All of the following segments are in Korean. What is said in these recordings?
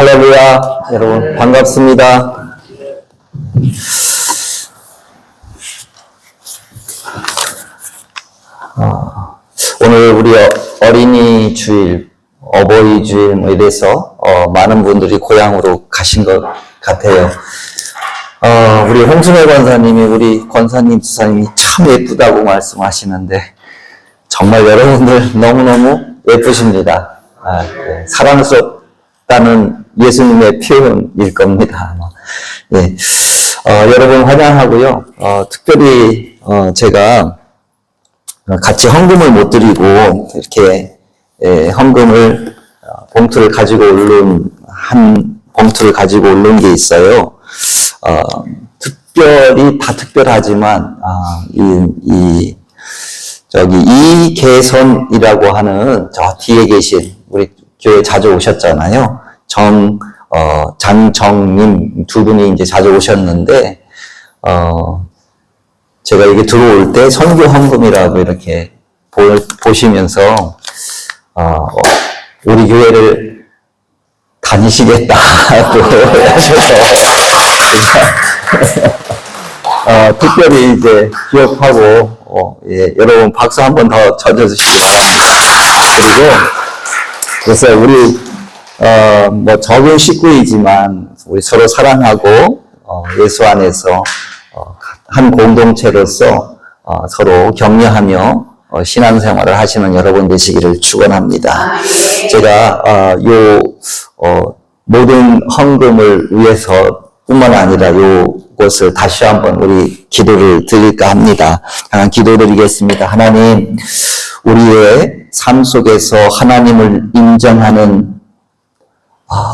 할렐루야, 여러분 반갑습니다. 오늘 우리 어린이 주일, 어버이 주일 이래서 많은 분들이 고향으로 가신 것 같아요. 우리 홍순애 권사님이 우리 권사님 지사님이 참 예쁘다고 말씀하시는데 정말 여러분들 너무너무 예쁘십니다. 네, 사랑스럽다는 예수님의 표현일 겁니다. 네. 여러분 환영하고요. 특별히 제가 같이 헌금을 못 드리고 이렇게 헌금을 봉투를 가지고 한 봉투를 가지고 오른 게 있어요. 특별히 다 특별하지만 이계선이라고 하는 저 뒤에 계신 우리 교회 자주 오셨잖아요. 장정님 두 분이 이제 자주 오셨는데, 제가 이게 들어올 때 선교 헌금이라고 이렇게 보시면서, 우리 교회를 다니시겠다고 하셔서, 특별히 이제 기억하고, 여러분 박수 한 번 더 쳐주시기 바랍니다. 그래서 우리 적은 식구이지만 우리 서로 사랑하고 예수 안에서 한 공동체로서 서로 격려하며 신앙생활을 하시는 여러분 되시기를 축원합니다. 제가 모든 헌금을 위해서 뿐만 아니라 요것을 다시 한번 우리 기도를 드릴까 합니다. 기도드리겠습니다. 하나님, 우리의 삶 속에서 하나님을 인정하는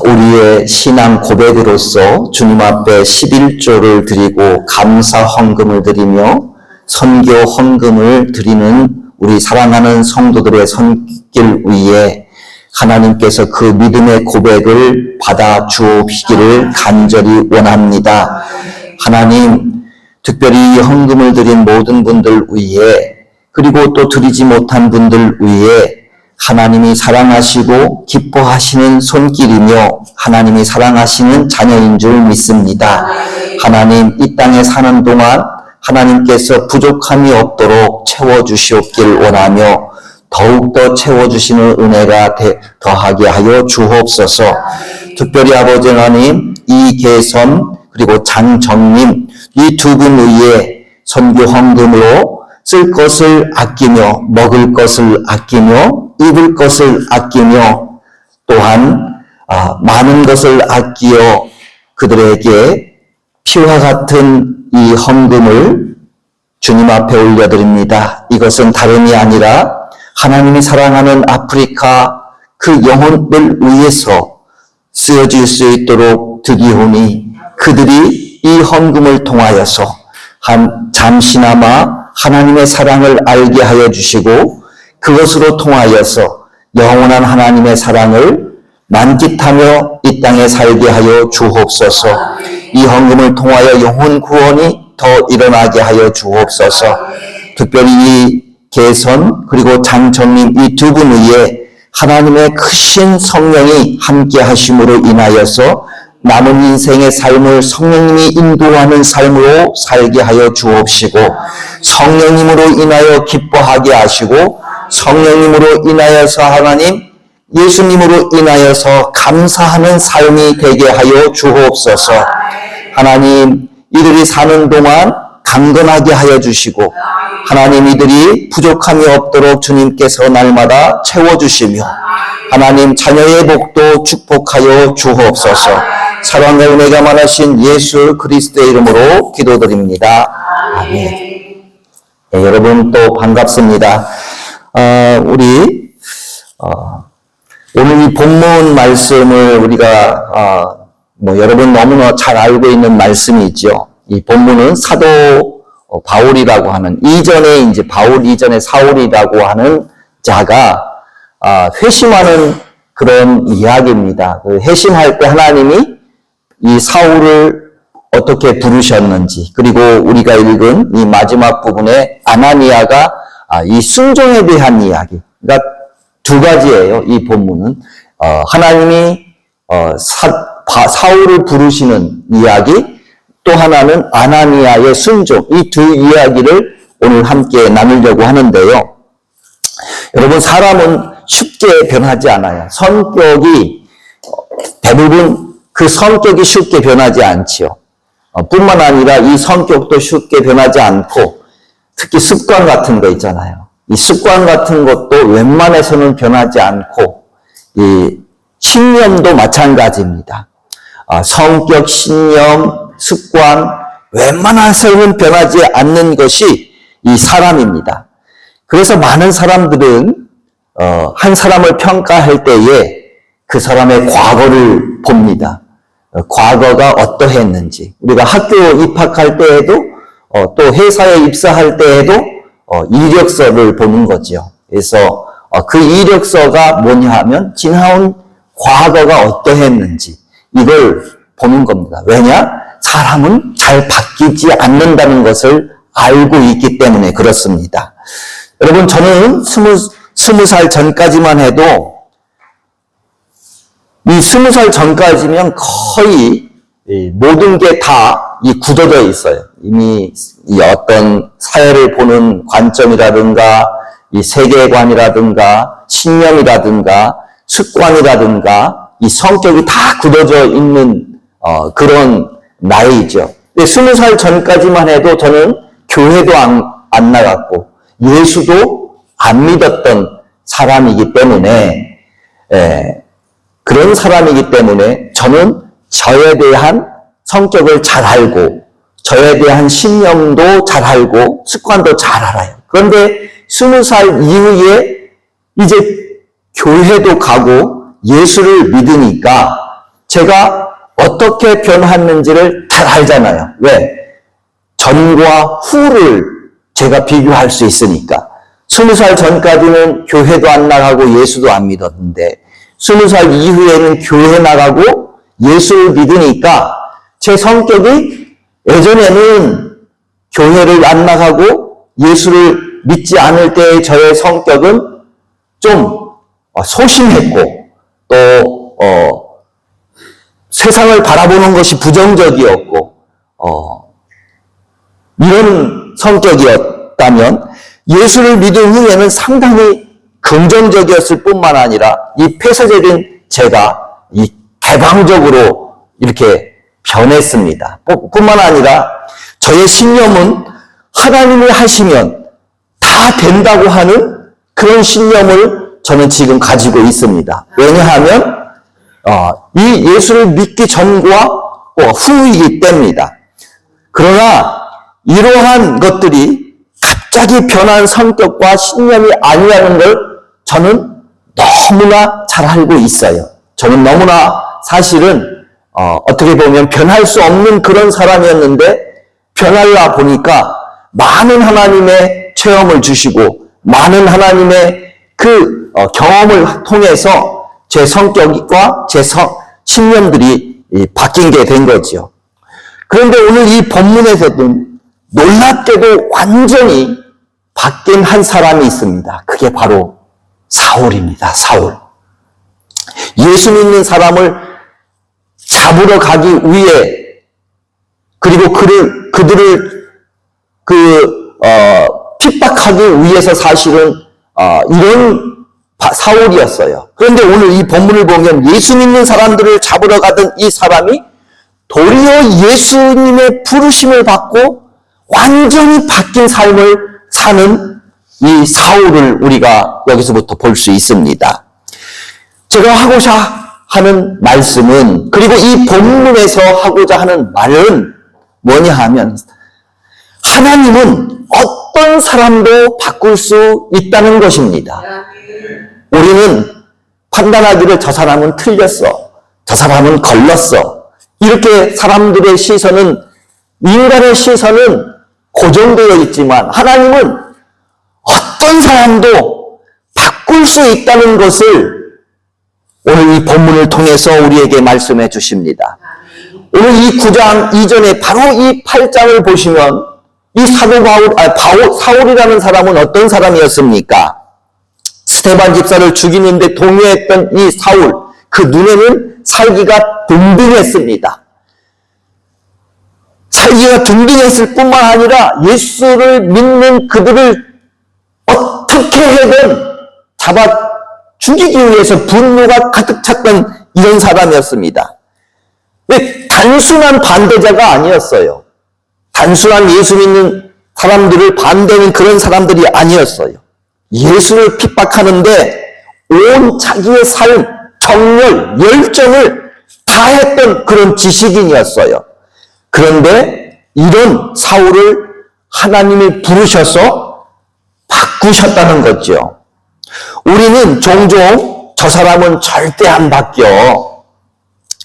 우리의 신앙 고백으로서 주님 앞에 11조를 드리고 감사 헌금을 드리며 선교 헌금을 드리는 우리 사랑하는 성도들의 손길 위에 하나님께서 그 믿음의 고백을 받아 주옵시기를 간절히 원합니다. 하나님, 특별히 이 헌금을 드린 모든 분들 위에 그리고 또 드리지 못한 분들 위에 하나님이 사랑하시고 기뻐하시는 손길이며 하나님이 사랑하시는 자녀인 줄 믿습니다. 하나님, 이 땅에 사는 동안 하나님께서 부족함이 없도록 채워주시옵길 원하며 더욱더 채워주시는 은혜가 더하게 하여 주옵소서. 특별히 아버지 하나님, 이계선 그리고 장정님 이 두 분 위에 선교 헌금으로 쓸 것을 아끼며 먹을 것을 아끼며 입을 것을 아끼며 또한 많은 것을 아끼어 그들에게 피와 같은 이 헌금을 주님 앞에 올려드립니다. 이것은 다름이 아니라 하나님이 사랑하는 아프리카 그 영혼들 위해서 쓰여질 수 있도록 드리오니 그들이 이 헌금을 통하여서 잠시나마 하나님의 사랑을 알게 하여 주시고 그것으로 통하여서 영원한 하나님의 사랑을 만끽하며 이 땅에 살게 하여 주옵소서. 이 헌금을 통하여 영혼 구원이 더 일어나게 하여 주옵소서. 특별히 이 계선 그리고 장정님 이 두 분 위에 하나님의 크신 성령이 함께 하심으로 인하여서 남은 인생의 삶을 성령님이 인도하는 삶으로 살게 하여 주옵시고 성령님으로 인하여 기뻐하게 하시고 성령님으로 인하여서 하나님 예수님으로 인하여서 감사하는 삶이 되게 하여 주옵소서. 하나님, 이들이 사는 동안 강건하게 하여 주시고 하나님, 이들이 부족함이 없도록 주님께서 날마다 채워주시며 하나님, 자녀의 복도 축복하여 주옵소서. 사랑과 은혜가 많으신 예수 그리스도의 이름으로 기도드립니다. 아멘. 네, 여러분 또 반갑습니다. 우리 오늘 이 본문 말씀을 우리가 여러분 너무나 잘 알고 있는 말씀이 있죠. 이 본문은 사도 바울이라고 하는 이전에 이제 바울 이전에 사울이라고 하는 자가 회심하는 그런 이야기입니다. 그 회심할 때 하나님이 이 사울을 어떻게 부르셨는지 그리고 우리가 읽은 이 마지막 부분에 아나니아가 이 순종에 대한 이야기. 그러니까 두 가지예요. 이 본문은 하나님이 사울을 부르시는 이야기, 또 하나는 아나니아의 순종, 이 두 이야기를 오늘 함께 나누려고 하는데요. 여러분, 사람은 쉽게 변하지 않아요. 성격이 대부분 그 성격이 쉽게 변하지 않지요. 뿐만 아니라 이 성격도 쉽게 변하지 않고, 특히 습관 같은 거 있잖아요. 이 습관 같은 것도 웬만해서는 변하지 않고, 이 신념도 마찬가지입니다. 성격, 신념, 습관, 웬만해서는 변하지 않는 것이 이 사람입니다. 그래서 많은 사람들은 한 사람을 평가할 때에 그 사람의 과거를 봅니다. 과거가 어떠했는지. 우리가 학교 입학할 때에도 또 회사에 입사할 때에도 이력서를 보는 거죠. 그래서 그 이력서가 뭐냐 하면 지나온 과거가 어떠했는지 이걸 보는 겁니다. 왜냐? 사람은 잘 바뀌지 않는다는 것을 알고 있기 때문에 그렇습니다. 여러분, 저는 20살 전까지만 해도 이 20살 전까지면 거의 모든 게 다 굳어져 있어요. 이미 이 어떤 사회를 보는 관점이라든가 이 세계관이라든가 신념이라든가 습관이라든가 이 성격이 다 굳어져 있는 그런 나이죠. 20살 전까지만 해도 저는 교회도 안 나갔고 예수도 안 믿었던 사람이기 때문에 그런 사람이기 때문에 저는 저에 대한 성격을 잘 알고 저에 대한 신념도 잘 알고 습관도 잘 알아요. 그런데 20살 이후에 이제 교회도 가고 예수를 믿으니까 제가 어떻게 변했는지를 잘 알잖아요. 왜? 전과 후를 제가 비교할 수 있으니까. 20살 전까지는 교회도 안 나가고 예수도 안 믿었는데 20살 이후에는 교회 나가고 예수를 믿으니까 제 성격이 예전에는 교회를 안 나가고 예수를 믿지 않을 때의 저의 성격은 좀 소심했고 또 세상을 바라보는 것이 부정적이었고 이런 성격이었다면 예수를 믿은 후에는 상당히 긍정적이었을 뿐만 아니라 이 폐쇄적인 제가 이 개방적으로 이렇게 변했습니다. 뿐만 아니라 저의 신념은 하나님이 하시면 다 된다고 하는 그런 신념을 저는 지금 가지고 있습니다. 왜냐하면 이 예수를 믿기 전과 후이기 때문이다. 그러나 이러한 것들이 갑자기 변한 성격과 신념이 아니라는 걸 저는 너무나 잘 알고 있어요. 저는 너무나 사실은 어떻게 보면 변할 수 없는 그런 사람이었는데 변하려 보니까 많은 하나님의 체험을 주시고 많은 하나님의 그 경험을 통해서 제 성격과 제 신념들이 바뀐 게 된 거죠. 그런데 오늘 이 본문에서도 놀랍게도 완전히 바뀐 한 사람이 있습니다. 그게 바로 사울입니다. 사울. 예수 믿는 사람을 잡으러 가기 위해 그리고 그들을 핍박하기 위해서 사실은 이런 사울이었어요. 그런데 오늘 이 본문을 보면 예수 믿는 사람들을 잡으러 가던 이 사람이 도리어 예수님의 부르심을 받고 완전히 바뀐 삶을 사는 이 사울을 우리가 여기서부터 볼 수 있습니다. 제가 하고자 하는 말씀은, 그리고 이 본문에서 하고자 하는 말은 뭐냐 하면, 하나님은 어떤 사람도 바꿀 수 있다는 것입니다. 우리는 판단하기를 저 사람은 틀렸어, 저 사람은 걸렀어, 이렇게 사람들의 시선은, 인간의 시선은 고정되어 있지만 하나님은 어떤 사람도 바꿀 수 있다는 것을 오늘 이 본문을 통해서 우리에게 말씀해 주십니다. 오늘 이 9장 이전에 바로 이 8장을 보시면 이 사도 사울이라는 사람은 어떤 사람이었습니까? 스데반 집사를 죽이는데 동요했던 이 사울, 그 눈에는 살기가 둥둥했습니다. 살기가 둥둥했을 뿐만 아니라 예수를 믿는 그들을 어떻게든 잡아 죽이기 위해서 분노가 가득 찼던 이런 사람이었습니다. 단순한 반대자가 아니었어요. 단순한 예수 믿는 사람들을 반대하는 그런 사람들이 아니었어요. 예수를 핍박하는데 온 자기의 삶, 정열, 열정을 다했던 그런 지식인이었어요. 그런데 이런 사울을 하나님이 부르셔서 바꾸셨다는 거죠. 우리는 종종 저 사람은 절대 안 바뀌어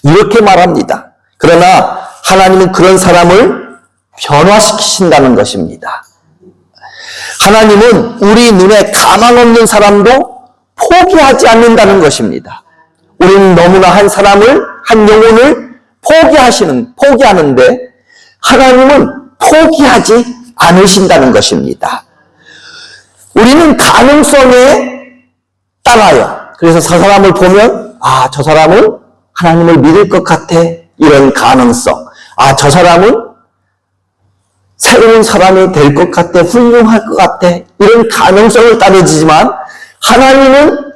이렇게 말합니다. 그러나 하나님은 그런 사람을 변화시키신다는 것입니다. 하나님은 우리 눈에 가망 없는 사람도 포기하지 않는다는 것입니다. 우리는 너무나 한 사람을, 한 영혼을 포기하는데 하나님은 포기하지 않으신다는 것입니다. 우리는 가능성에 따라요. 그래서 저 사람을 보면 저 사람은 하나님을 믿을 것 같아. 이런 가능성. 저 사람은 새로운 사람이 될 것 같아. 훌륭할 것 같아. 이런 가능성을 따르지만 하나님은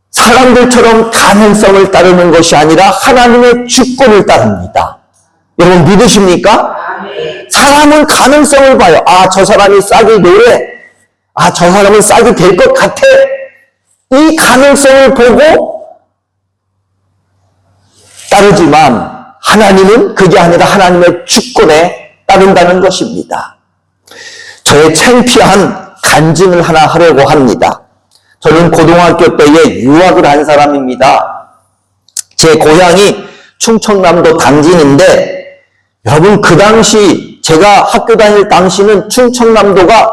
사람들처럼 가능성을 따르는 것이 아니라 하나님의 주권을 따릅니다. 여러분 믿으십니까? 사람은 가능성을 봐요. 저 사람이 싹이 노래. 저 사람은 싹이 될 것 같아. 이 가능성을 보고 따르지만 하나님은 그게 아니라 하나님의 주권에 따른다는 것입니다. 저의 창피한 간증을 하나 하려고 합니다. 저는 고등학교 때에 유학을 한 사람입니다. 제 고향이 충청남도 당진인데 여러분 그 당시 제가 학교 다닐 당시는 충청남도가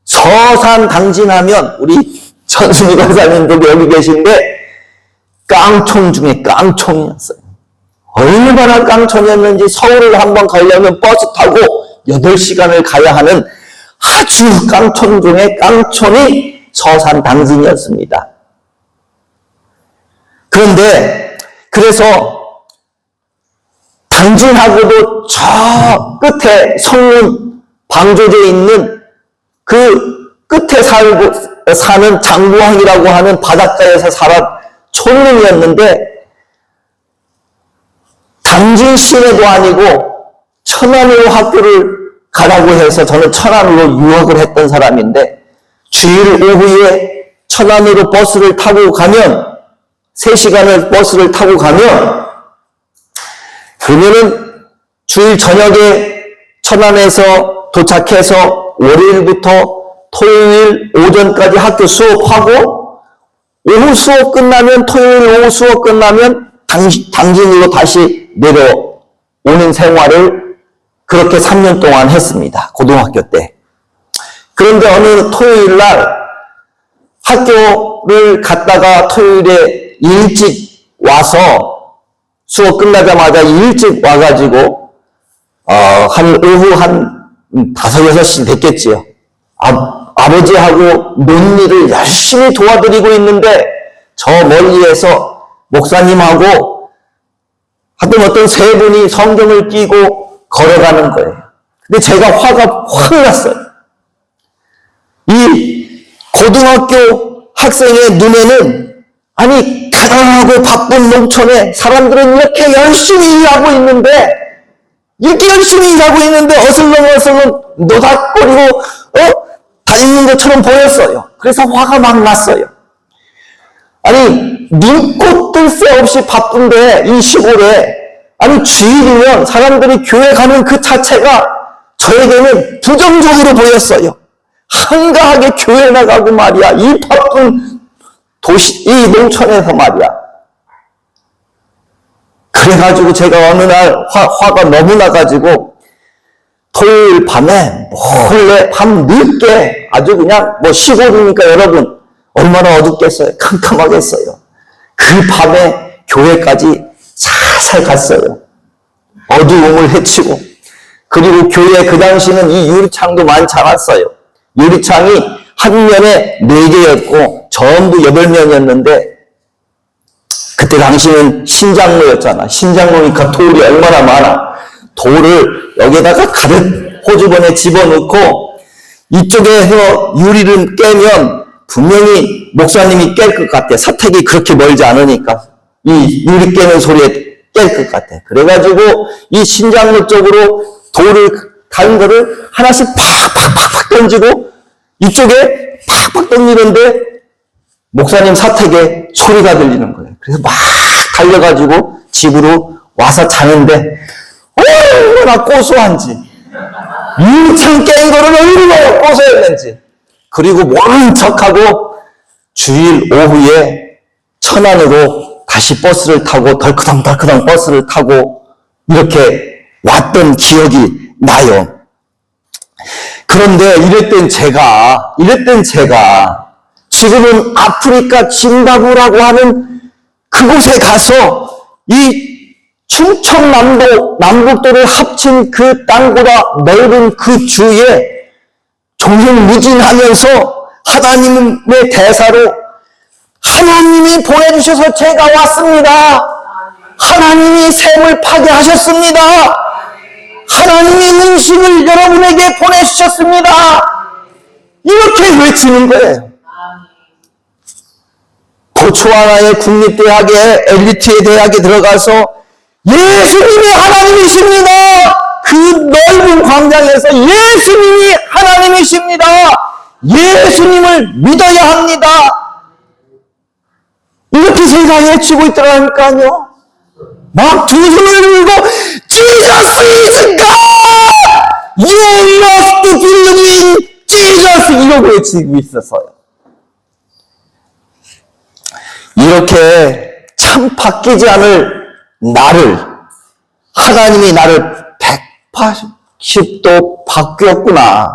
서산 당진하면 우리 천순이 권사님도 여기 계신데 깡총 중에 깡총이었어요. 얼마나 깡총이었는지 서울을 한번 가려면 버스 타고 8시간을 가야 하는 아주 깡총 중에 깡총이 서산 당진이었습니다. 그런데 그래서 당진하고도 저 끝에 성문 방조제에 있는 그 끝에 사는 장부항이라고 하는 바닷가에서 살았 촌놈이었는데 당진 시내도 아니고 천안으로 학교를 가라고 해서 저는 천안으로 유학을 했던 사람인데 주일 오후에 천안으로 버스를 타고 가면 3시간을 버스를 타고 가면 그러면은 주일 저녁에 천안에서 도착해서 월요일부터 토요일 오전까지 학교 수업하고 오후 수업 끝나면 토요일 오후 수업 끝나면 당진으로 다시 내려오는 생활을 그렇게 3년 동안 했습니다. 고등학교 때. 그런데 어느 토요일 날 학교를 갔다가 토요일에 일찍 와서 수업 끝나자마자 일찍 와가지고 한 오후 한 5, 6시 됐겠지요. 아버지하고 논일을 열심히 도와드리고 있는데 저 멀리에서 목사님하고 하여튼 어떤 세 분이 성경을 끼고 걸어가는 거예요. 근데 제가 화가 확 났어요. 이 고등학교 학생의 눈에는 아니 가난하고 바쁜 농촌에 사람들은 이렇게 열심히 일하고 있는데 어슬렁어슬렁 노닥거리고 다니는 것처럼 보였어요. 그래서 화가 막 났어요. 아니 눈꽃 뜰 새 없이 바쁜데 이 시골에 아니 주일이면 사람들이 교회 가는 그 자체가 저에게는 부정적으로 보였어요. 한가하게 교회 나가고 말이야. 이 바쁜 도시, 이 농촌에서 말이야. 그래가지고 제가 어느 날 화가 너무 나가지고 토요일 밤에 몰래 밤 늦게 아주 그냥 시골이니까 여러분 얼마나 어둡겠어요. 캄캄하겠어요. 그 밤에 교회까지 살살 갔어요. 어두움을 헤치고. 그리고 교회 그 당시는 이 유리창도 많지 않았어요. 유리창이 한 면에 4개였고 전부 8면이었는데 그때 당시는 신장로였잖아. 신장로니까 돌이 얼마나 많아. 돌을 여기다가 가득 호주번에 집어넣고 이쪽에서 유리를 깨면 분명히 목사님이 깰 것 같아. 사택이 그렇게 멀지 않으니까 이 유리 깨는 소리에 깰 것 같아. 그래가지고 이 신장로 쪽으로 돌을 다른 거를 하나씩 팍팍팍팍 던지고 이쪽에 팍팍 던지는데 목사님 사택에 소리가 들리는 거예요. 그래서 막 달려가지고 집으로 와서 자는데 얼마나 고소한지, 유리창 깬 거를 얼마나 고소했는지. 그리고 모른 척하고 주일 오후에 천안으로 다시 버스를 타고 덜크덩 버스를 타고 이렇게 왔던 기억이 나요. 그런데 이랬던 제가 지금은 아프리카 짐바브라고 하는 그곳에 가서 이 충청남북도를 합친 그 땅보다 넓은 그 주에 종횡무진하면서 하나님의 대사로 하나님이 보내주셔서 제가 왔습니다. 하나님이 샘을 파괴하셨습니다. 하나님이 능심을 여러분에게 보내주셨습니다. 이렇게 외치는 거예요. 보츠와나의 국립대학에 엘리트의 대학에 들어가서 예수님이 하나님이십니다. 그 넓은 광장에서 예수님이 하나님이십니다. 예수님을 믿어야 합니다. 이렇게 세상에 외치고 있더라니까요. 막 두 손을 들고 Jesus is God! You must believe in Jesus! 이러고 외치고 있었어요. 이렇게 참 바뀌지 않을 나를, 하나님이 나를 180도 바뀌었구나.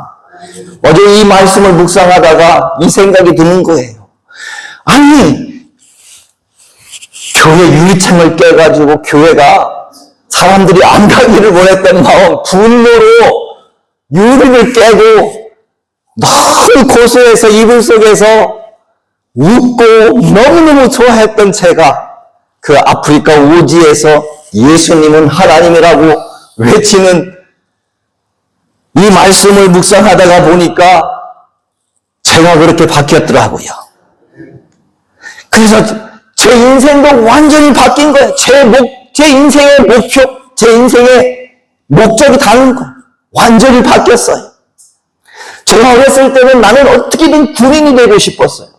어제 이 말씀을 묵상하다가 이 생각이 드는 거예요. 아니, 교회 유리창을 깨가지고 교회가 사람들이 안 가기를 원했던 마음, 분노로 유리를 깨고 너무 고소해서 이불 속에서 웃고 너무너무 좋아했던 제가 그 아프리카 오지에서 예수님은 하나님이라고 외치는 이 말씀을 묵상하다가 보니까 제가 그렇게 바뀌었더라고요. 그래서 제 인생도 완전히 바뀐 거예요. 제 인생의 목표, 제 인생의 목적이 다른 거예요. 완전히 바뀌었어요. 제가 어렸을 때는 나는 어떻게든 군인이 되고 싶었어요.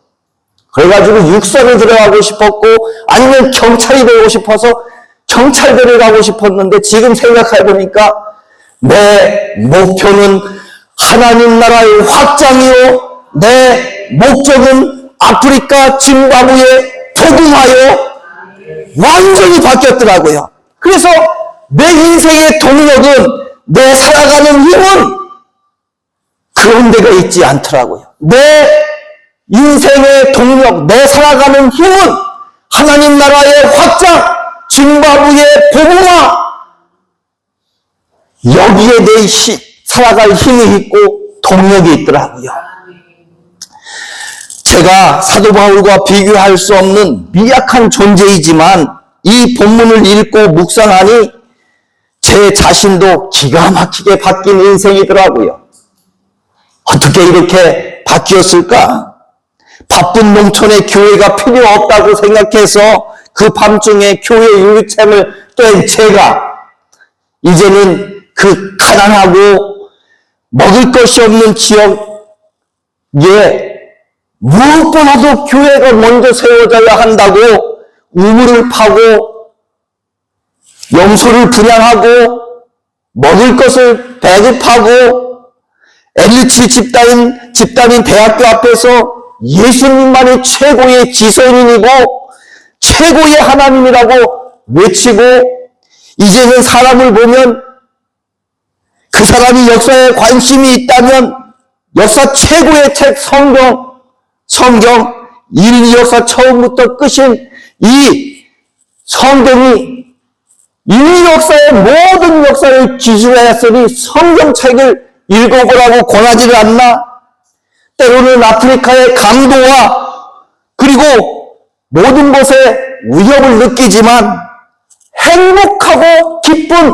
그래가지고 육사를 들어가고 싶었고 아니면 경찰이 되고 싶어서 경찰대를 가고 싶었는데 지금 생각해보니까 내 목표는 하나님 나라의 확장이요. 내 목적은 아프리카 짐바브웨에 복음하여 완전히 바뀌었더라고요. 그래서 내 인생의 동력은 내 살아가는 힘은 그런 데가 있지 않더라고요. 내 인생의 동력, 내 살아가는 힘은 하나님 나라의 확장, 짐바브웨의 복음화, 여기에 내 살아갈 힘이 있고 동력이 있더라고요. 제가 사도 바울과 비교할 수 없는 미약한 존재이지만 이 본문을 읽고 묵상하니 제 자신도 기가 막히게 바뀐 인생이더라고요. 어떻게 이렇게 바뀌었을까? 바쁜 농촌에 교회가 필요 없다고 생각해서 그 밤중에 교회 유리창을 뗀 제가 이제는 그 가난하고 먹을 것이 없는 지역에 무엇보다도 교회가 먼저 세워져야 한다고 우물을 파고 염소를 분양하고 먹을 것을 배급하고 엘리트 집단인 대학교 앞에서 예수님만이 최고의 지성인이고 최고의 하나님이라고 외치고 이제는 사람을 보면 그 사람이 역사에 관심이 있다면 역사 최고의 책 성경 인류 역사 처음부터 끝인 이 성경이 인류 역사의 모든 역사를 기준하였으니 성경책을 읽어보라고 권하지를 않나? 때로는 아프리카의 강도와 그리고 모든 곳에 위협을 느끼지만 행복하고 기쁜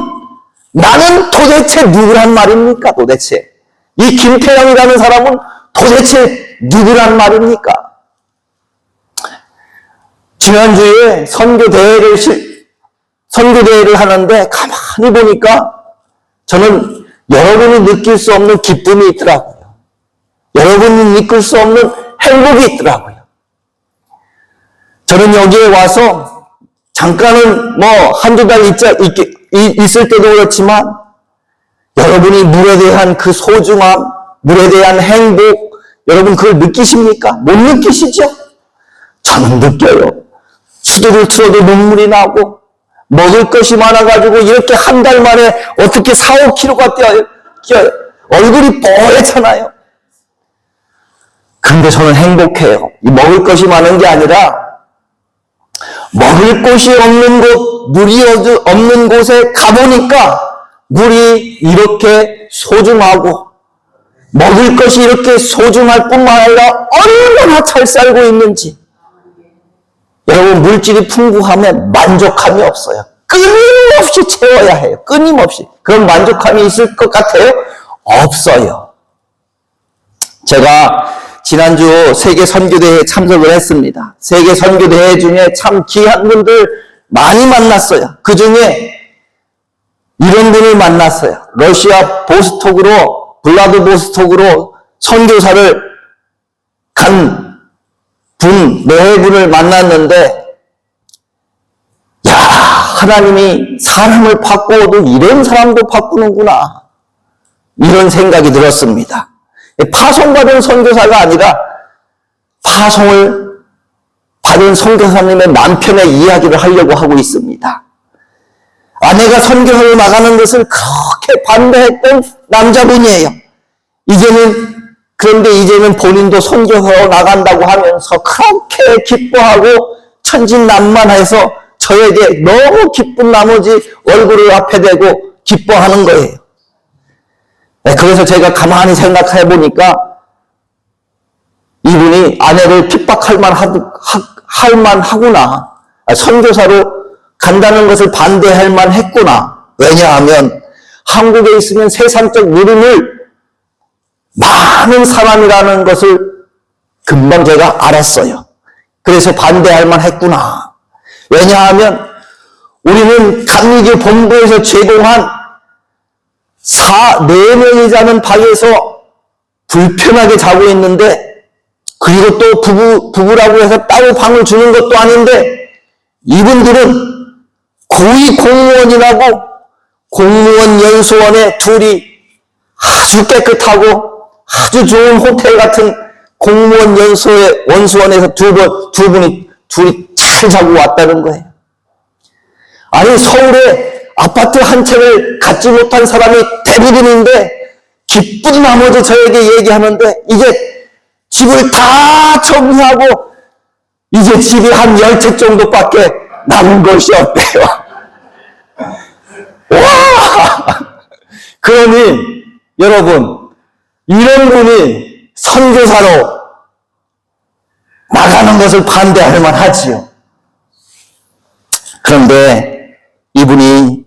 나는 도대체 누구란 말입니까? 도대체 이 김태형이라는 사람은 도대체 누구란 말입니까? 지난주에 선교대회를 하는데 가만히 보니까 저는 여러분이 느낄 수 없는 기쁨이 있더라고요. 여러분이 느낄 수 없는 행복이 있더라고요. 저는 여기에 와서 잠깐은 한두 달 있을 때도 그렇지만 여러분이 물에 대한 그 소중함, 물에 대한 행복, 여러분 그걸 느끼십니까? 못 느끼시죠? 저는 느껴요. 수도를 틀어도 눈물이 나고 먹을 것이 많아가지고 이렇게 한 달 만에 어떻게 4, 5kg가 뛰어요? 얼굴이 뽀얗잖아요. 근데 저는 행복해요. 이 먹을 것이 많은 게 아니라 먹을 곳이 없는 곳, 물이 없는 곳에 가보니까 물이 이렇게 소중하고 먹을 것이 이렇게 소중할 뿐만 아니라 얼마나 잘 살고 있는지. 여러분, 물질이 풍부하면 만족함이 없어요. 끊임없이 채워야 해요. 끊임없이. 그런 만족함이 있을 것 같아요? 없어요. 제가 지난주 세계 선교대회에 참석을 했습니다. 세계 선교대회 중에 참 귀한 분들 많이 만났어요. 그 중에 이런 분을 만났어요. 러시아 블라디보스톡으로 선교사를 간 분, 네 분을 만났는데, 야, 하나님이 사람을 바꿔도 이런 사람도 바꾸는구나. 이런 생각이 들었습니다. 파송받은 선교사가 아니라 파송을 받은 선교사님의 남편의 이야기를 하려고 하고 있습니다. 아내가 선교사를 나가는 것을 그렇게 반대했던 남자분이에요. 그런데 이제는 본인도 선교사로 나간다고 하면서 그렇게 기뻐하고 천진난만해서 저에게 너무 기쁜 나머지 얼굴을 앞에 대고 기뻐하는 거예요. 그래서 제가 가만히 생각해 보니까 이분이 아내를 핍박할 만하구나. 선교사로 간다는 것을 반대할 만했구나. 왜냐하면 한국에 있으면 세상적 누림을 많은 사람이라는 것을 금방 제가 알았어요. 그래서 반대할 만했구나. 왜냐하면 우리는 감리교 본부에서 제공한 4명이 자는 방에서 불편하게 자고 있는데, 그리고 또 부부라고 해서 따로 방을 주는 것도 아닌데, 이분들은 고위 공무원이라고 공무원 연수원에 둘이 아주 깨끗하고 아주 좋은 호텔 같은 공무원 원수원에서 둘이 잘 자고 왔다는 거예요. 아니, 서울에 아파트 한 채를 갖지 못한 사람이 대부분인데 기쁜 나머지 저에게 얘기하는데 이제 집을 다 정리하고 이제 집이 한 10채 정도밖에 남은 것이 없대요. 와! 그러니 여러분, 이런 분이 선교사로 나가는 것을 반대할 만하지요. 그런데 이분이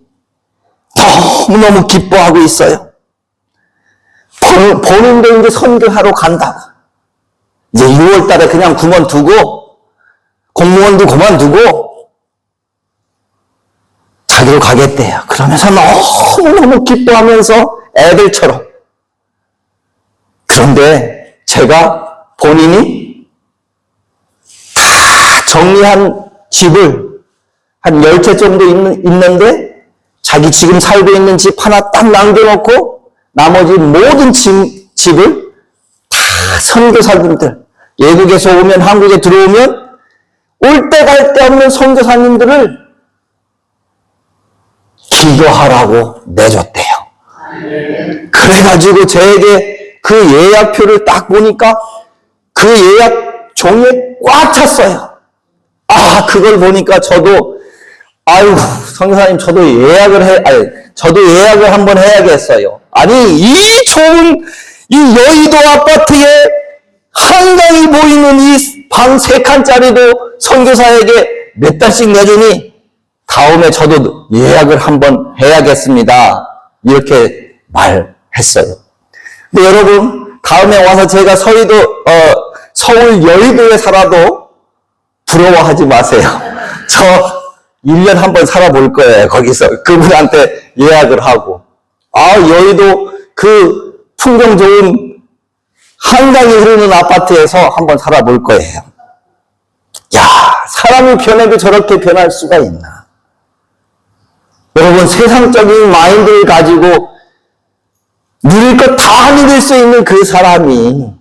너무너무 기뻐하고 있어요. 본인도 이제 선교하러 간다고. 이제 6월 달에 그냥 그만두고, 공무원도 그만두고, 자기로 가겠대요. 그러면서 너무너무 기뻐하면서 애들처럼. 그런데 제가 본인이 다 정리한 집을 한 10채 정도 있는데 자기 지금 살고 있는 집 하나 딱 남겨놓고 나머지 모든 집을 다 선교사님들, 외국에서 오면 한국에 들어오면 올 때 갈 데 없는 선교사님들을 기도하라고 내줬대요. 그래가지고 저에게 그 예약표를 딱 보니까 그 예약 종이에 꽉 찼어요. 그걸 보니까 저도, 선교사님, 저도 예약을 한번 해야겠어요. 아니, 이 좋은, 이 여의도 아파트에 한강이 보이는 이 방 3칸짜리도 선교사에게 몇 달씩 내주니 다음에 저도 예약을 한번 해야겠습니다. 이렇게 말했어요. 근데 여러분, 다음에 와서 제가 서울 여의도에 살아도 부러워하지 마세요. 저 1년 한번 살아볼 거예요. 거기서 그분한테 예약을 하고. 여의도 그 풍경 좋은 한강이 흐르는 아파트에서 한번 살아볼 거예요. 사람이 변해도 저렇게 변할 수가 있나. 여러분, 세상적인 마인드를 가지고 누릴 것 다 누릴 수 있는 그 사람이,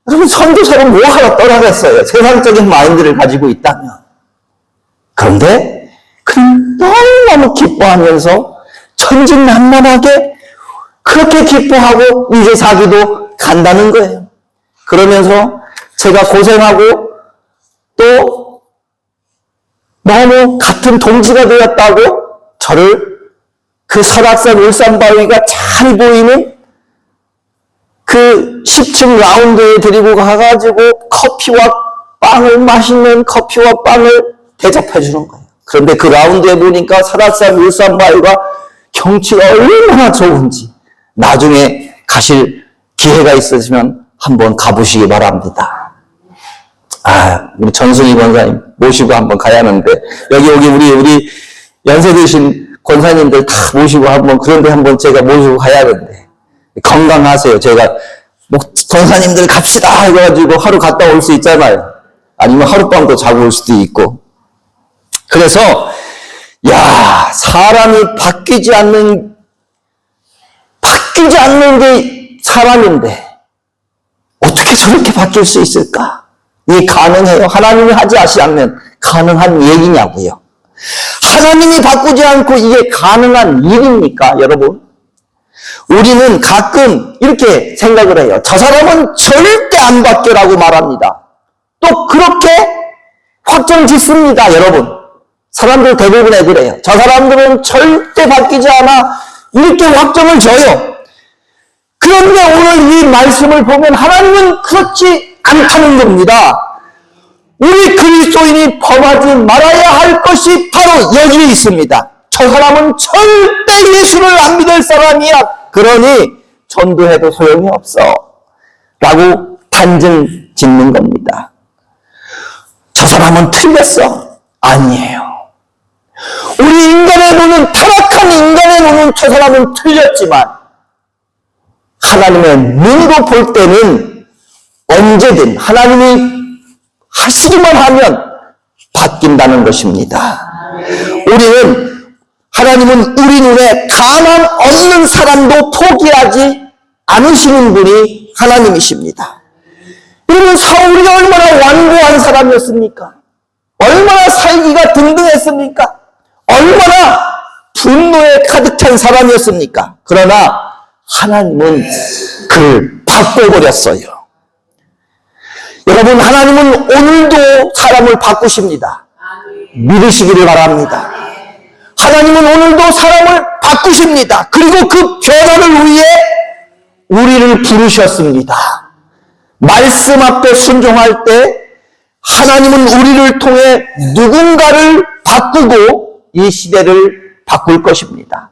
여러분, 선교사를 뭐 하러 떠나겠어요? 세상적인 마인드를 가지고 있다면. 그런데 그는 너무너무 기뻐하면서 천진난만하게 그렇게 기뻐하고 이제 자기도 간다는 거예요. 그러면서 제가 고생하고 또 너무 같은 동지가 되었다고 저를 그 설악산 울산바위가 잘 보이는 그 10층 라운드에 데리고 가가지고 맛있는 커피와 빵을 대접해 주는 거예요. 그런데 그 라운드에 보니까 설악산 울산바위가 경치가 얼마나 좋은지 나중에 가실 기회가 있으시면 한번 가보시기 바랍니다. 우리 전승희 권사님 모시고 한번 가야 하는데, 여기 우리 연세 드신 권사님들 다 모시고 그런데 한번 제가 모시고 가야 하는데, 건강하세요. 제가 권사님들 갑시다 해가지고 하루 갔다 올 수 있잖아요. 아니면 하룻밤도 자고 올 수도 있고. 그래서 사람이 바뀌지 않는 게 사람인데 어떻게 저렇게 바뀔 수 있을까? 이게 가능해요? 하나님이 하지 않으면 가능한 얘기냐고요. 하나님이 바꾸지 않고 이게 가능한 일입니까, 여러분? 우리는 가끔 이렇게 생각을 해요. 저 사람은 절대 안 바뀌라고 말합니다. 또 그렇게 확정 짓습니다, 여러분. 사람들 대부분에 그래요. 저 사람들은 절대 바뀌지 않아. 이렇게 확정을 줘요. 그런데 오늘 이 말씀을 보면 하나님은 그렇지 않다는 겁니다. 우리 그리스도인이 범하지 말아야 할 것이 바로 여기에 있습니다. 저 사람은 절대 예수를 안 믿을 사람이야. 그러니 전도해도 소용이 없어. 라고 단정 짓는 겁니다. 저 사람은 틀렸어. 아니에요. 우리 인간의 눈은, 타락한 인간의 눈은 저 사람은 틀렸지만 하나님의 눈으로 볼 때는 언제든 하나님이 하시기만 하면 바뀐다는 것입니다. 하나님은 우리 눈에 가망 없는 사람도 포기하지 않으시는 분이 하나님이십니다. 여러분, 사울이 얼마나 완고한 사람이었습니까? 얼마나 살기가 등등했습니까? 얼마나 분노에 가득 찬 사람이었습니까? 그러나 하나님은 그를 바꿔버렸어요. 여러분, 하나님은 오늘도 사람을 바꾸십니다. 믿으시기를 바랍니다. 하나님은 오늘도 사람을 바꾸십니다. 그리고 그 변화를 위해 우리를 부르셨습니다. 말씀 앞에 순종할 때 하나님은 우리를 통해 누군가를 바꾸고 이 시대를 바꿀 것입니다.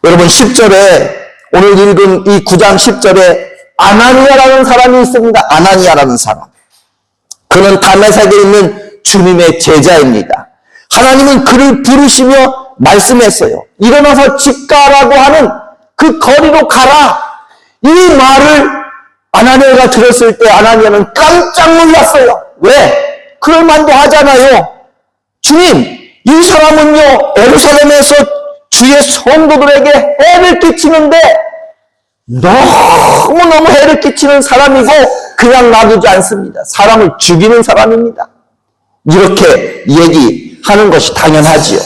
여러분, 10절에 오늘 읽은 이 9장 10절에 아나니아라는 사람이 있습니다. 아나니아라는 사람. 그는 다메섹에 있는 주님의 제자입니다. 하나님은 그를 부르시며 말씀했어요. 일어나서 집 가라고 하는 그 거리로 가라. 이 말을 아나니아가 들었을 때 아나니아는 깜짝 놀랐어요. 왜? 그럴 만도 하잖아요. 주님, 이 사람은요, 예루살렘에서 주의 성도들에게 해를 끼치는데 너무너무 해를 끼치는 사람이고 그냥 놔두지 않습니다. 사람을 죽이는 사람입니다. 이렇게 얘기하는 것이 당연하지요.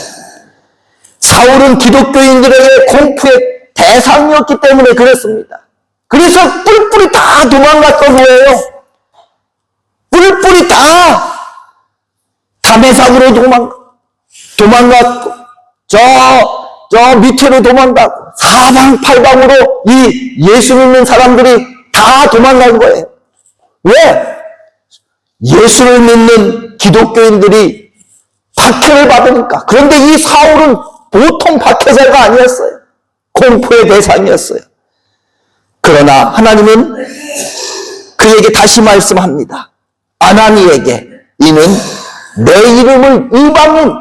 사울은 기독교인들에게 공포의 대상이었기 때문에 그랬습니다. 그래서 뿔뿔이 다 도망갔던 거예요. 뿔뿔이 다 다메섹으로 도망갔고 저 밑으로 도망가고 사방팔방으로 이 예수 믿는 사람들이 다 도망간 거예요. 왜? 예수를 믿는 기독교인들이 박해를 받으니까. 그런데 이 사울은 보통 박해자가 아니었어요. 공포의 대상이었어요. 그러나 하나님은 그에게 다시 말씀합니다. 아나니에게 이는 내 이름을 이방인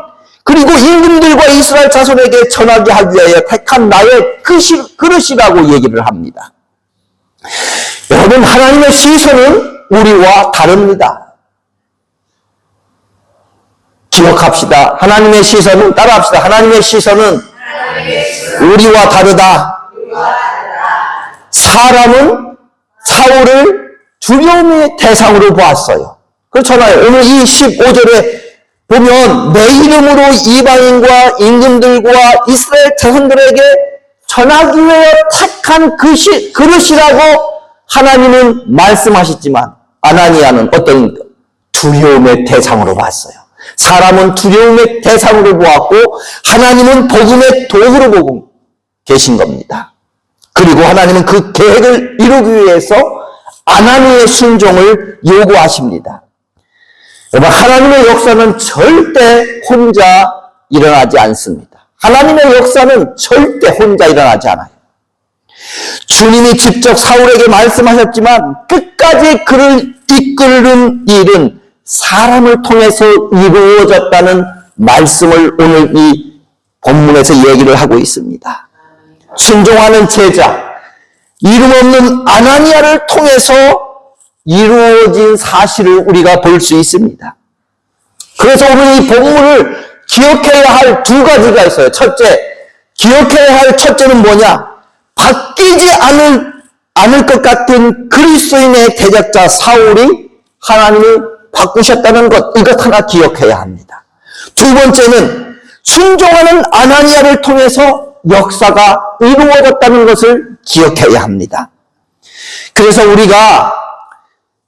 그리고 임금들과 이스라엘 자손에게 전하게 하기 위하여 택한 나의 그릇이라고 얘기를 합니다. 여러분, 하나님의 시선은 우리와 다릅니다. 기억합시다. 하나님의 시선은, 따라합시다. 하나님의 시선은 우리와 다르다. 사람은 사울을 두려움의 대상으로 보았어요. 그렇잖아요. 오늘 이 15절에 보면 내 이름으로 이방인과 임금들과 이스라엘 자손들에게 전하기 위해 택한 그릇이라고 하나님은 말씀하셨지만 아나니아는 어떤 두려움의 대상으로 봤어요. 사람은 두려움의 대상으로 보았고 하나님은 복음의 도구로 보고 계신 겁니다. 그리고 하나님은 그 계획을 이루기 위해서 아나니아의 순종을 요구하십니다. 여러분, 하나님의 역사는 절대 혼자 일어나지 않습니다. 하나님의 역사는 절대 혼자 일어나지 않아요. 주님이 직접 사울에게 말씀하셨지만 끝까지 그를 이끄는 일은 사람을 통해서 이루어졌다는 말씀을 오늘 이 본문에서 얘기를 하고 있습니다. 순종하는 제자, 이름 없는 아나니아를 통해서 이루어진 사실을 우리가 볼 수 있습니다. 그래서 오늘 이 본문을 기억해야 할 두 가지가 있어요. 첫째, 기억해야 할 첫째는 뭐냐? 바뀌지 않을 것 같은 그리스도인의 대적자 사울이 하나님이 바꾸셨다는 것, 이것 하나 기억해야 합니다. 두 번째는 순종하는 아나니아를 통해서 역사가 이루어졌다는 것을 기억해야 합니다. 그래서 우리가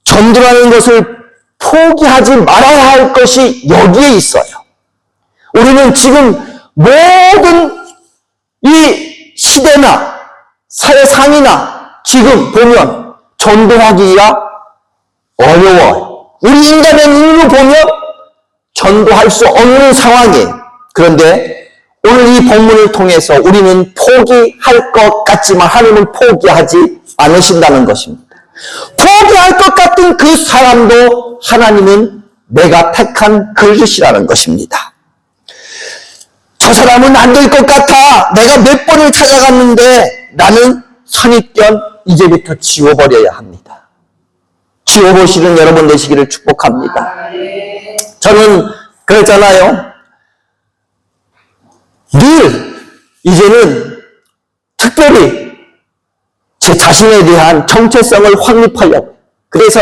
전도라는 것을 포기하지 말아야 할 것이 여기에 있어요. 우리는 지금 모든 이 시대나 사회상이나 지금 보면 전도하기가 어려워요. 우리 인간의 눈으로 보면 전도할 수 없는 상황이에요. 그런데 오늘 이 본문을 통해서 우리는 포기할 것 같지만 하나님은 포기하지 않으신다는 것입니다. 포기할 것 같은 그 사람도 하나님은 내가 택한 그릇이라는 것입니다. 저 사람은 안 될 것 같아. 내가 몇 번을 찾아갔는데 나는 선입견 이제부터 지워버려야 합니다. 지워보시는 여러분 되시기를 축복합니다. 저는 그랬잖아요. 늘 이제는 특별히 제 자신에 대한 정체성을 확립하려고. 그래서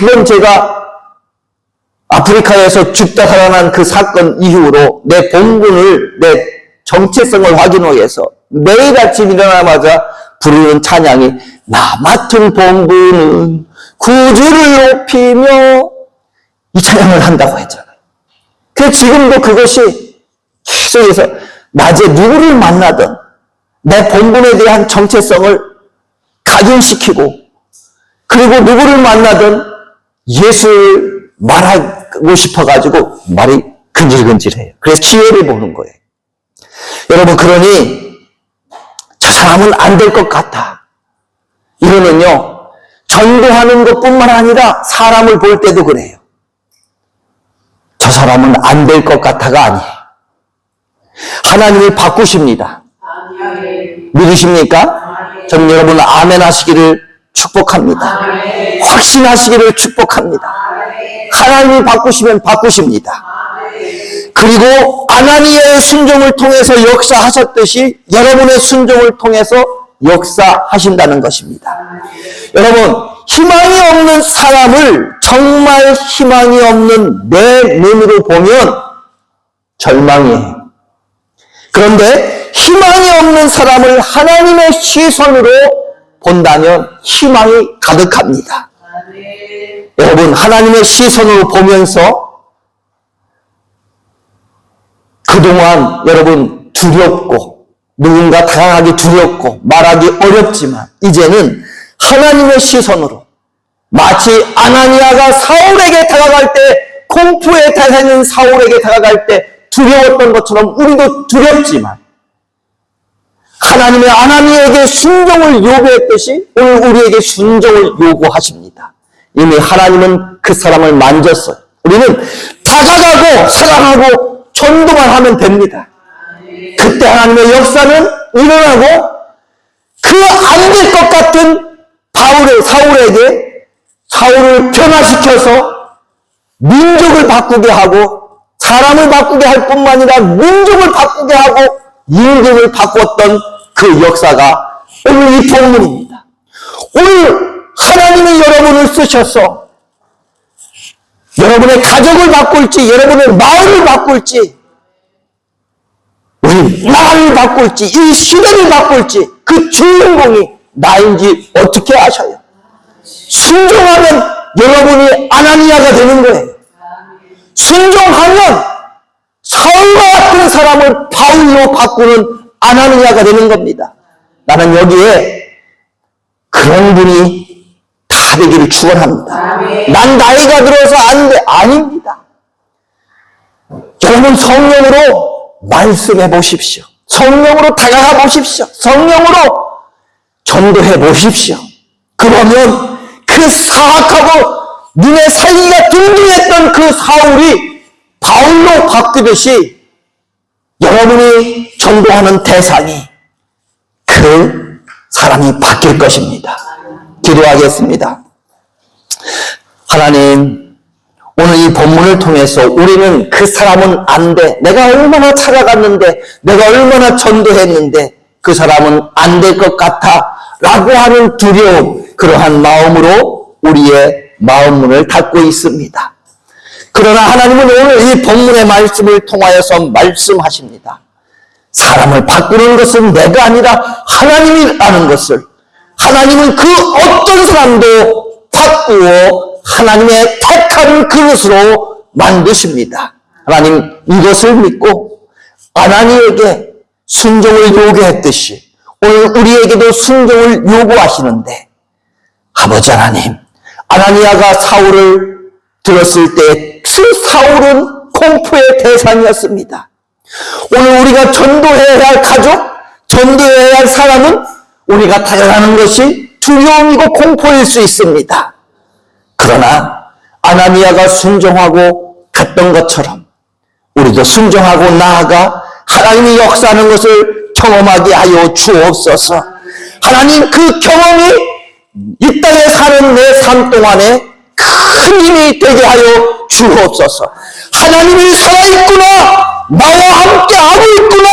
매번 제가 아프리카에서 죽다 살아난 그 사건 이후로 내 본분을, 내 정체성을 확인하기 위해서 매일 아침 일어나자마자 부르는 찬양이 나 맡은 본분은 구주를 높이며 이 찬양을 한다고 했잖아요. 그래서 지금도 그것이 계속해서 낮에 누구를 만나든 내 본분에 대한 정체성을 각인시키고 그리고 누구를 만나든 예수를 말하고 싶어가지고 말이 근질근질해요. 그래서 기회를 보는 거예요. 여러분, 그러니 저 사람은 안 될 것 같아. 이거는요, 전도하는 것뿐만 아니라 사람을 볼 때도 그래요. 저 사람은 안 될 것 같아가 아니에요. 하나님이 바꾸십니다. 믿으십니까? 저는 여러분 아멘 하시기를 축복합니다. 확신하시기를 축복합니다. 하나님이 바꾸시면 바꾸십니다. 그리고 아나니아의 순종을 통해서 역사하셨듯이 여러분의 순종을 통해서 역사하신다는 것입니다. 여러분, 희망이 없는 사람을 정말 희망이 없는 내 눈으로 보면 절망이에요. 그런데 희망이 없는 사람을 하나님의 시선으로 본다면 희망이 가득합니다. 여러분, 하나님의 시선으로 보면서 그동안 여러분 두렵고 누군가 당하기 두렵고 말하기 어렵지만 이제는 하나님의 시선으로 마치 아나니아가 사울에게 다가갈 때, 공포에 다니는 사울에게 다가갈 때 두려웠던 것처럼 우리도 두렵지만 하나님의 아나니아에게 순종을 요구했듯이 오늘 우리에게 순종을 요구하십니다. 이미 하나님은 그 사람을 만졌어요. 우리는 다가가고 사랑하고 전도만 하면 됩니다. 그때 하나님의 역사는 일어나고 그 안 될 것 같은 사울에게 사울을 변화시켜서 민족을 바꾸게 하고 사람을 바꾸게 할 뿐만 아니라 민족을 바꾸게 하고 임금을 바꿨던 그 역사가 오늘 이 본문입니다. 오늘 하나님이 여러분을 쓰셔서 여러분의 가족을 바꿀지 여러분의 마음을 바꿀지 우리 나라를 바꿀지 이 시대를 바꿀지 그 주인공이 나인지 어떻게 아셔요? 순종하면 여러분이 아나니아가 되는 거예요. 순종하면 사울과 같은 사람을 바울로 바꾸는 아나니아가 되는 겁니다. 나는 여기에 그런 분이 다 되기를 축원합니다. 난 나이가 들어서 안 돼. 아닙니다. 여러분 성령으로 말씀해 보십시오. 성령으로 다가가 보십시오. 성령으로 전도해 보십시오. 그러면 그 사악하고 눈에 살기가 둥둥했던 그 사울이 바울로 바뀌듯이 여러분이 전도하는 대상이 그 사람이 바뀔 것입니다. 기도하겠습니다. 하나님, 오늘 이 본문을 통해서 우리는 그 사람은 안 돼. 내가 얼마나 찾아갔는데, 내가 얼마나 전도했는데 그 사람은 안 될 것 같아 라고 하는 두려움, 그러한 마음으로 우리의 마음문을 닫고 있습니다. 그러나 하나님은 오늘 이 본문의 말씀을 통하여서 말씀하십니다. 사람을 바꾸는 것은 내가 아니라 하나님이라는 것을, 하나님은 그 어떤 사람도 바꾸어 하나님의 택한 그릇으로 만드십니다. 하나님 이것을 믿고 아나니에게 순종을 요구했듯이 오늘 우리에게도 순종을 요구하시는데, 아버지 하나님, 아나니아가 사울을 들었을 때 그 사울은 공포의 대상이었습니다. 오늘 우리가 전도해야 할 가족, 전도해야 할 사람은 우리가 다가가는 것이 두려움이고 공포일 수 있습니다. 그러나 아나니아가 순종하고 갔던 것처럼 우리도 순종하고 나아가 하나님이 역사하는 것을 경험하게 하여 주옵소서. 하나님, 그 경험이 이 땅에 사는 내 삶 동안에 큰 힘이 되게 하여 주옵소서. 하나님이 살아있구나, 나와 함께 하고 있구나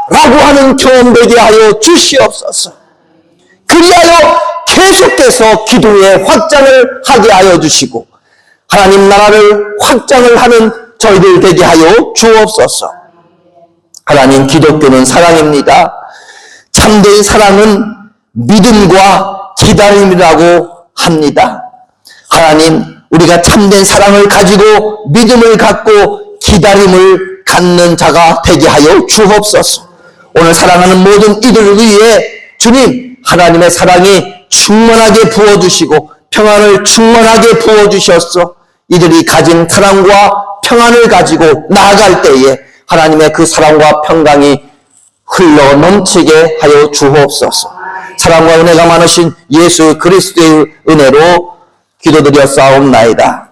라고 하는 경험 되게 하여 주시옵소서. 그리하여 계속해서 기도의 확장을 하게 하여 주시고 하나님 나라를 확장을 하는 저희들 되게 하여 주옵소서. 하나님, 기독교는 사랑입니다. 참된 사랑은 믿음과 기다림이라고 합니다. 하나님, 우리가 참된 사랑을 가지고 믿음을 갖고 기다림을 갖는 자가 되게 하여 주옵소서. 오늘 사랑하는 모든 이들을 위해 주님, 하나님의 사랑이 충만하게 부어주시고 평안을 충만하게 부어주셔서 이들이 가진 사랑과 평안을 가지고 나아갈 때에 하나님의 그 사랑과 평강이 흘러 넘치게 하여 주옵소서. 사랑과 은혜가 많으신 예수 그리스도의 은혜로 기도드려 싸움나이다.